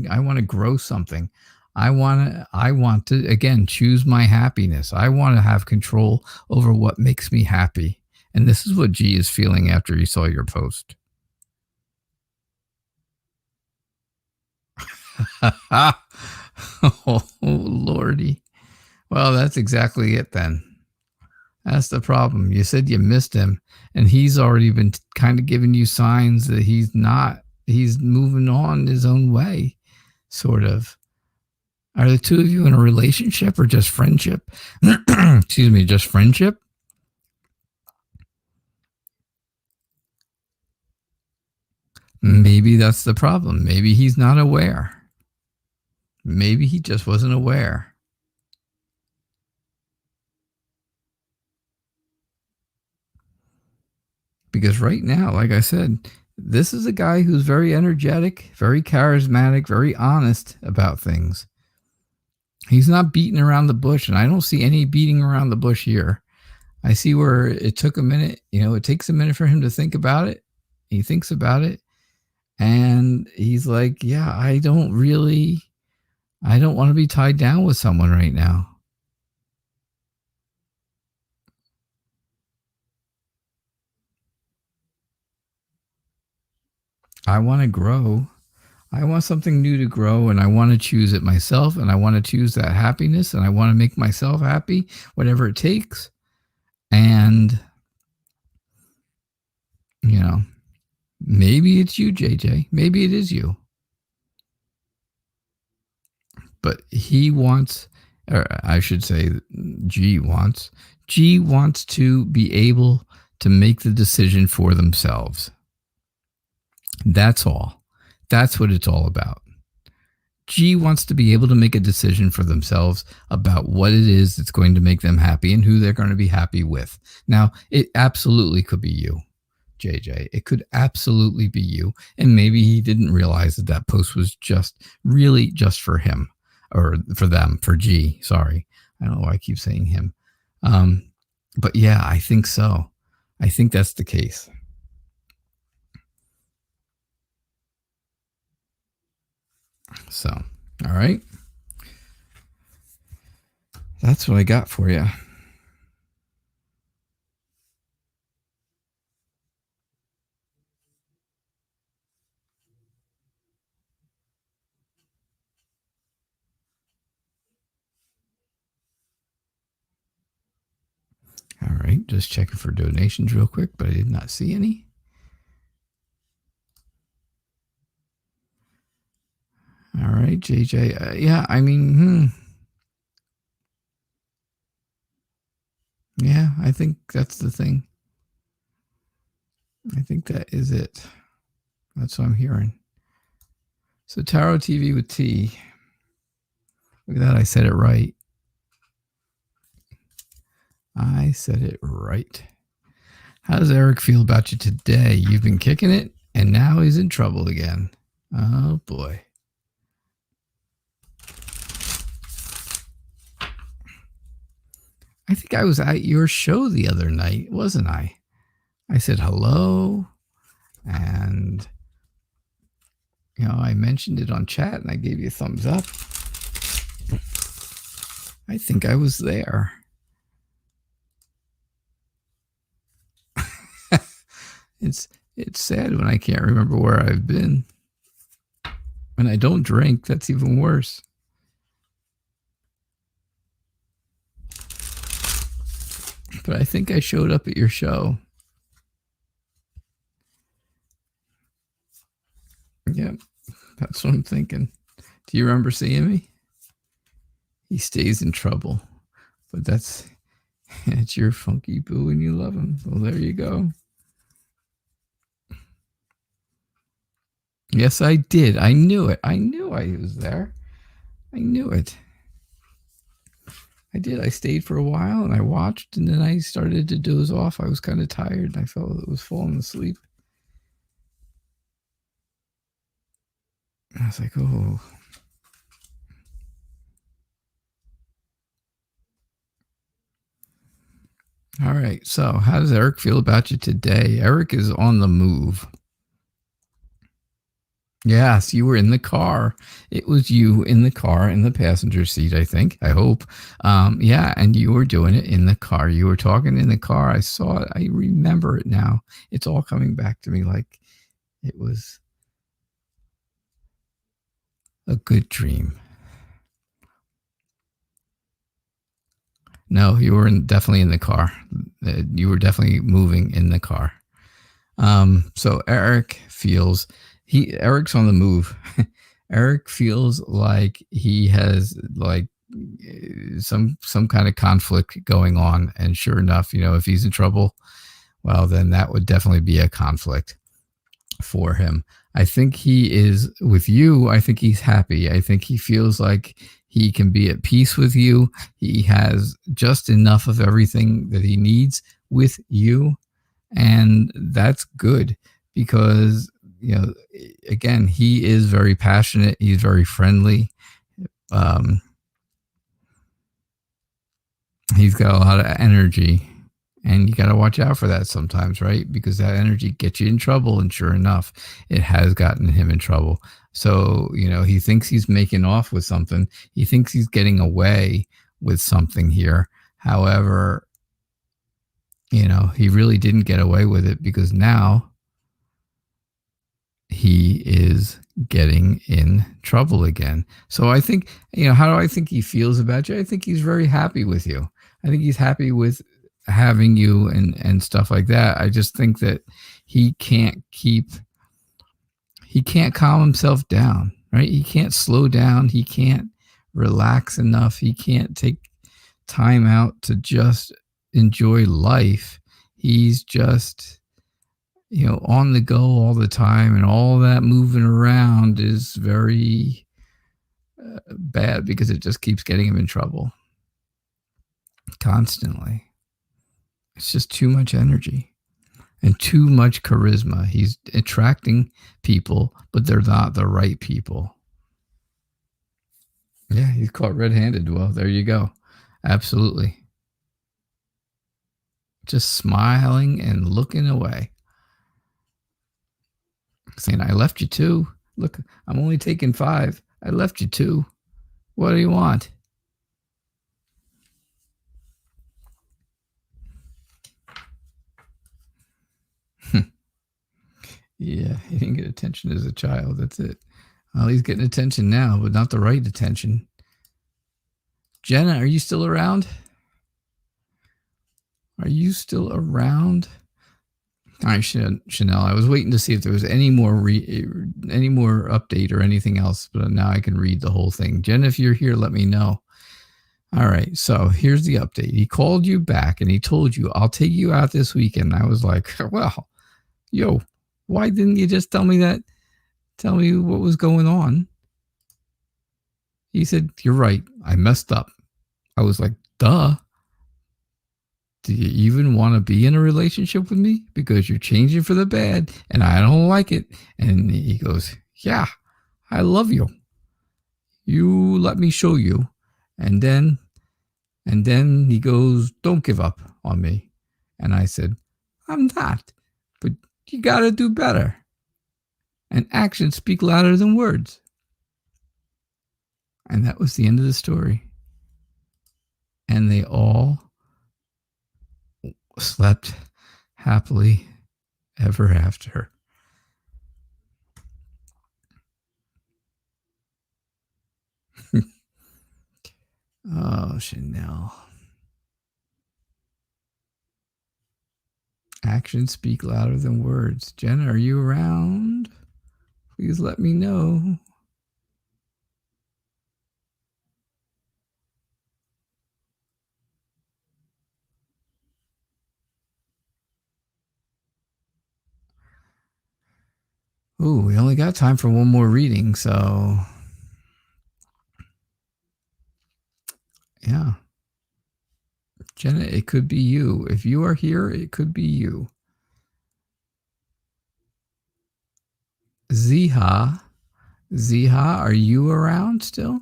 I want to grow something. I want to, again, choose my happiness. I want to have control over what makes me happy. And this is what G is feeling after he saw your post. Oh, Lordy. Well, that's exactly it then. That's the problem. You said you missed him, and he's already been kind of giving you signs that he's moving on his own way, sort of. Are the two of you in a relationship or just friendship? Excuse me, just friendship? Maybe that's the problem. Maybe he's not aware. Maybe he just wasn't aware. Because right now, like I said, this is a guy who's very energetic, very charismatic, very honest about things. He's not beating around the bush, and I don't see any beating around the bush here. I see where it took a minute. It takes a minute for him to think about it. He thinks about it, and he's like, yeah, I don't want to be tied down with someone right now. I want to grow. I want something new to grow, and I want to choose it myself, and I want to choose that happiness, and I want to make myself happy, whatever it takes. And, maybe it's you, JJ. Maybe it is you. But he wants, or I should say G wants to be able to make the decision for themselves. That's all. That's what it's all about. G wants to be able to make a decision for themselves about what it is that's going to make them happy and who they're going to be happy with. Now, it absolutely could be you. JJ. It could absolutely be you. And maybe he didn't realize that that post was really just for him, or for them, for G. Sorry. I don't know why I keep saying him. But yeah, I think so. I think that's the case. So, all right. That's what I got for you. All right, just checking for donations real quick, but I did not see any. All right, JJ. Yeah, I mean, yeah, I think that's the thing. I think that is it. That's what I'm hearing. So Tarot TV with T. Look at that, I said it right. I said it right. How does Eric feel about you today? You've been kicking it, and now he's in trouble again. Oh, boy. I think I was at your show the other night, wasn't I? I said hello, and, you know, I mentioned it on chat, and I gave you a thumbs up. I think I was there. It's sad when I can't remember where I've been. When I don't drink, that's even worse. But I think I showed up at your show. Yep, that's what I'm thinking. Do you remember seeing me? He stays in trouble. But that's your funky boo and you love him. Well, there you go. Yes, I did. I knew it. I knew I was there. I knew it. I did. I stayed for a while and I watched, and then I started to doze off. I was kind of tired and I felt it was falling asleep. I was like, oh. All right. So, how does Eric feel about you today? Eric is on the move. Yes, you were in the car. It was you in the car in the passenger seat, I think. I hope. Yeah, and you were doing it in the car. You were talking in the car. I saw it. I remember it now. It's all coming back to me like it was a good dream. No, you were definitely in the car. You were definitely moving in the car. So Eric's on the move. Eric feels like he has like some kind of conflict going on, and sure enough, you know, if he's in trouble, well, then that would definitely be a conflict for him. I think he is with you. I think he's happy. I think he feels like he can be at peace with you. He has just enough of everything that he needs with you. And that's good because, you know, again, he is very passionate. He's very friendly. He's got a lot of energy, and you got to watch out for that sometimes, right? Because that energy gets you in trouble. And sure enough, it has gotten him in trouble. So, you know, he thinks he's making off with something. He thinks he's getting away with something here. However, you know, he really didn't get away with it, because now he is getting in trouble again. So I think, you know, how do I think he feels about you? I think he's very happy with you. I think he's happy with having you and stuff like that. I just think that he can't calm himself down, right? He can't slow down. He can't relax enough. He can't take time out to just enjoy life. He's just, you know, on the go all the time, and all that moving around is very bad, because it just keeps getting him in trouble constantly. It's just too much energy. and too much charisma. He's attracting people, but they're not the right people. Yeah, he's caught red-handed. Well, there you go. Absolutely. Just smiling and looking away. Saying, I left you 2. Look, I'm only taking 5. I left you 2. What do you want? Yeah, he didn't get attention as a child. That's it. Well, he's getting attention now, but not the right attention. Jenna, are you still around? Are you still around? All right, Chanel. I was waiting to see if there was any more update or anything else, but now I can read the whole thing. Jenna, if you're here, let me know. All right, so here's the update. He called you back and he told you, I'll take you out this weekend. I was like, well, yo, why didn't you just tell me that? Tell me what was going on. He said, you're right. I messed up. I was like, duh. Do you even want to be in a relationship with me? Because you're changing for the bad and I don't like it. And he goes, yeah, I love you. You let me show you. And then he goes, don't give up on me. And I said, I'm not, but you got to do better. And actions speak louder than words. And that was the end of the story. And they all slept happily ever after. Oh, Chanel. Actions speak louder than words. Jenna, are you around? Please let me know. Ooh, we only got time for one more reading, so yeah. Jenna, it could be you. If you are here, it could be you. Ziha, are you around still?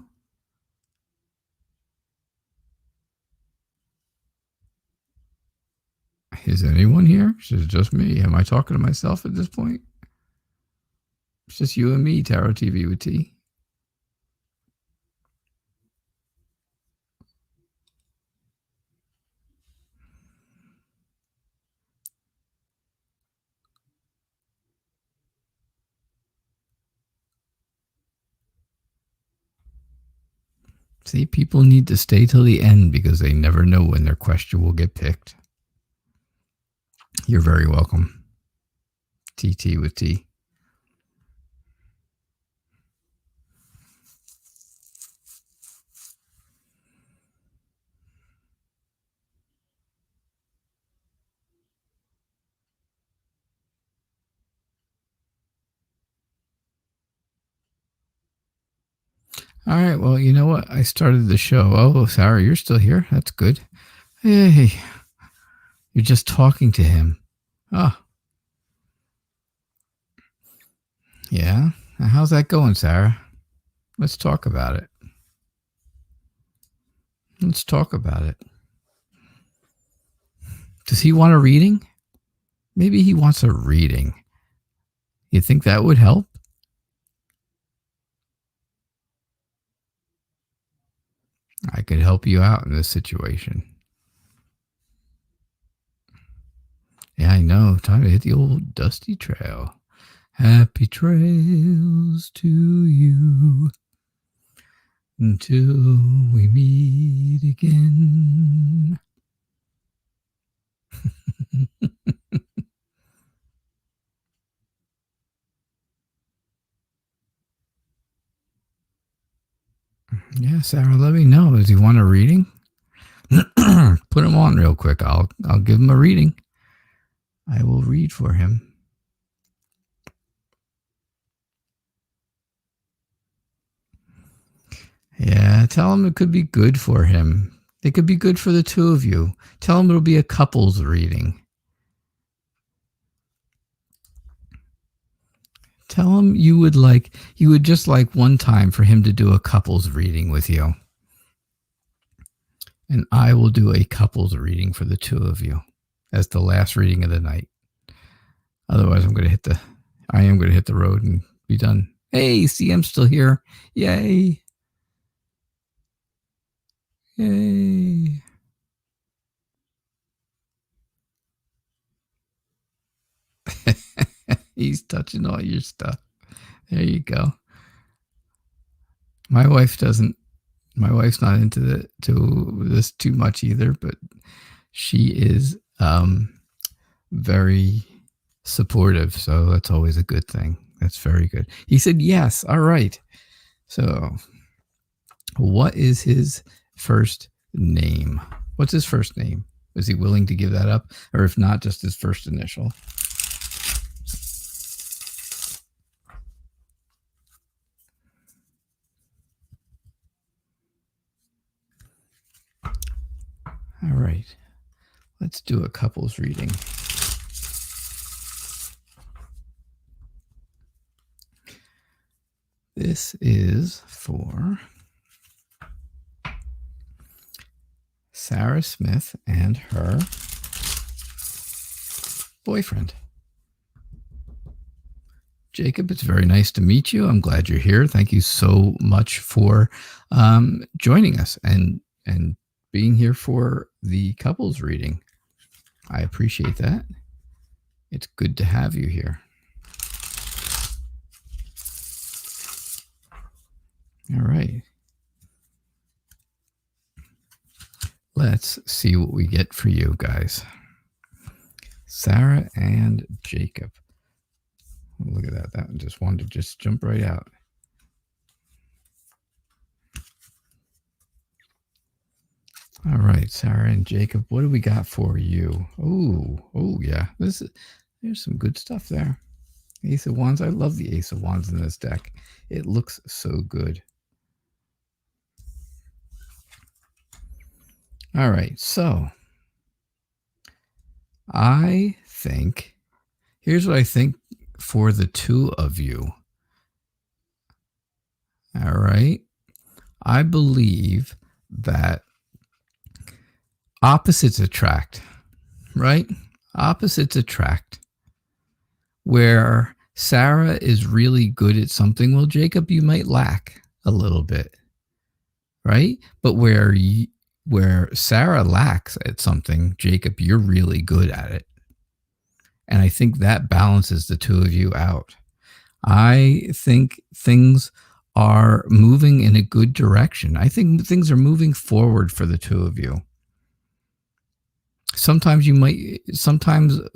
Is anyone here? Is it just me? Am I talking to myself at this point? It's just you and me, Tarot TV with T. See, people need to stay till the end because they never know when their question will get picked. You're very welcome. TT with T. All right, well, you know what? I started the show. Oh, Sarah, you're still here? That's good. Hey, you're just talking to him. Oh. Yeah? How's that going, Sarah? Let's talk about it. Let's talk about it. Does he want a reading? Maybe he wants a reading. You think that would help? I could help you out in this situation. Yeah, I know. Time to hit the old dusty trail. Happy trails to you until we meet again. Yeah, Sarah, let me know. Does he want a reading? Put him on real quick. I'll give him a reading. I will read for him. Yeah, tell him it could be good for him. It could be good for the two of you. Tell him it'll be a couples reading. Tell him you would just like one time for him to do a couples reading with you. And I will do a couples reading for the two of you as the last reading of the night. Otherwise, I am going to hit the road and be done. Hey, see, I'm still here. Yay. Yay. He's touching all your stuff. There you go. My wife's not into this too much either, but she is very supportive, so that's always a good thing. That's very good. He said yes. All right. So what is his first name? What's his first name? Is he willing to give that up? Or if not, just his first initial? All right. Let's do a couples reading. This is for Sarah Smith and her boyfriend. Jacob, it's very nice to meet you. I'm glad you're here. Thank you so much for joining us and being here for the couples reading. I appreciate that. It's good to have you here. All right. Let's see what we get for you guys. Sarah and Jacob. Look at that. That one just wanted to just jump right out. All right, Sarah and Jacob, what do we got for you? Oh yeah. There's some good stuff there. Ace of Wands. I love the Ace of Wands in this deck. It looks so good. All right, so I think, here's what I think for the two of you. All right. I believe that opposites attract, right? Opposites attract. Where Sarah is really good at something, well, Jacob, you might lack a little bit, right? But where Sarah lacks at something, Jacob, you're really good at it. And I think that balances the two of you out. I think things are moving in a good direction. I think things are moving forward for the two of you. Sometimes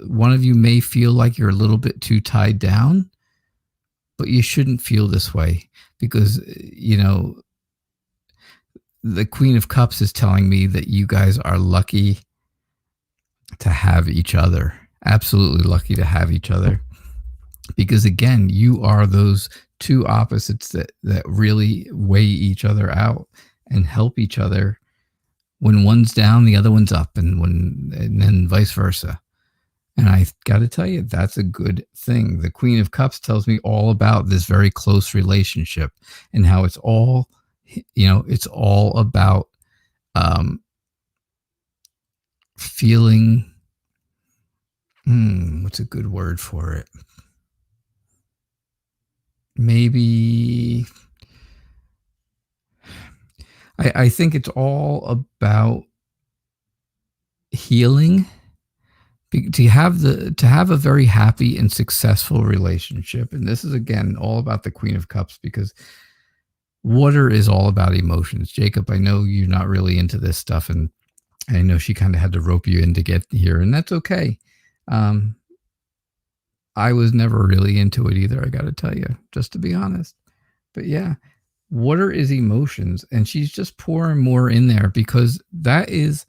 one of you may feel like you're a little bit too tied down, but you shouldn't feel this way because, the Queen of Cups is telling me that you guys are lucky to have each other. Absolutely lucky to have each other. Because again, you are those two opposites that really weigh each other out and help each other. When one's down, the other one's up, and then vice versa. And I got to tell you, that's a good thing. The Queen of Cups tells me all about this very close relationship and how it's all, it's all about feeling, what's a good word for it? Maybe I think it's all about healing. To have a very happy and successful relationship. And this is, again, all about the Queen of Cups, because water is all about emotions. Jacob, I know you're not really into this stuff, and I know she kind of had to rope you in to get here, and that's okay. I was never really into it either, I got to tell you, just to be honest. But yeah, water is emotions, and she's just pouring more in there because that's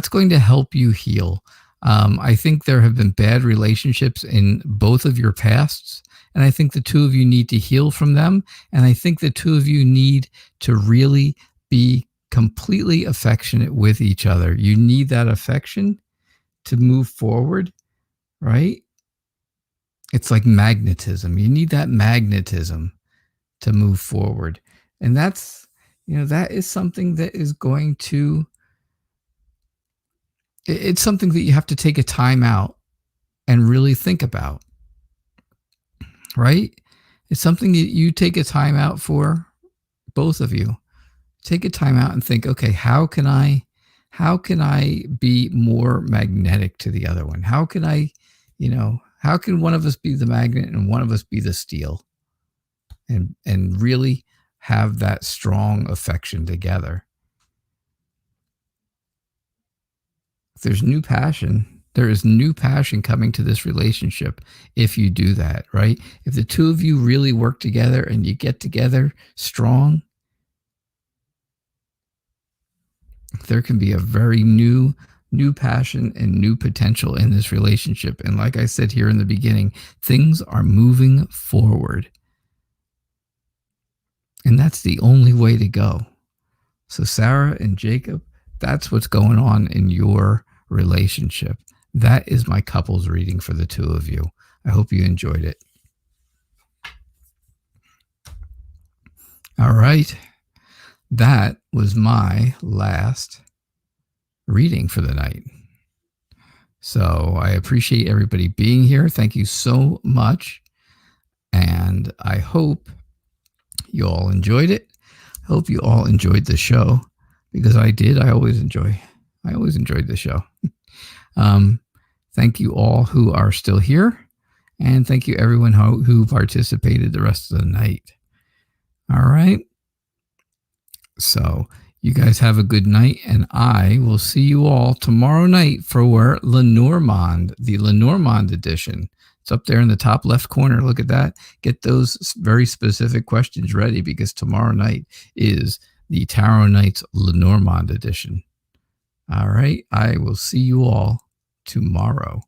going to help you heal. I think there have been bad relationships in both of your pasts, and I think the two of you need to heal from them. And I think the two of you need to really be completely affectionate with each other. You need that affection to move forward, right? It's like magnetism. You need that magnetism to move forward. And that's, that is something that is going to, it's something that you have to take a time out and really think about, right? It's something that you take a time out for, both of you. Take a time out and think, okay, how can I be more magnetic to the other one? How can how can one of us be the magnet and one of us be the steel? And really have that strong affection together. If there's new passion, there is new passion coming to this relationship if you do that, right? If the two of you really work together and you get together strong, there can be a very new passion and new potential in this relationship. And like I said here in the beginning, things are moving forward. And that's the only way to go. So Sarah and Jacob, that's what's going on in your relationship. That is my couples reading for the two of you. I hope you enjoyed it. All right. That was my last reading for the night. So I appreciate everybody being here. Thank you so much. And I hope you all enjoyed it. I hope you all enjoyed the show, because I did. I always enjoyed the show. Thank you all who are still here. And thank you everyone who participated the rest of the night. All right. So you guys have a good night, and I will see you all tomorrow night for Lenormand, the Lenormand edition. It's up there in the top left corner. Look at that. Get those very specific questions ready, because tomorrow night is the Tarot Nights Lenormand edition. All right. I will see you all tomorrow.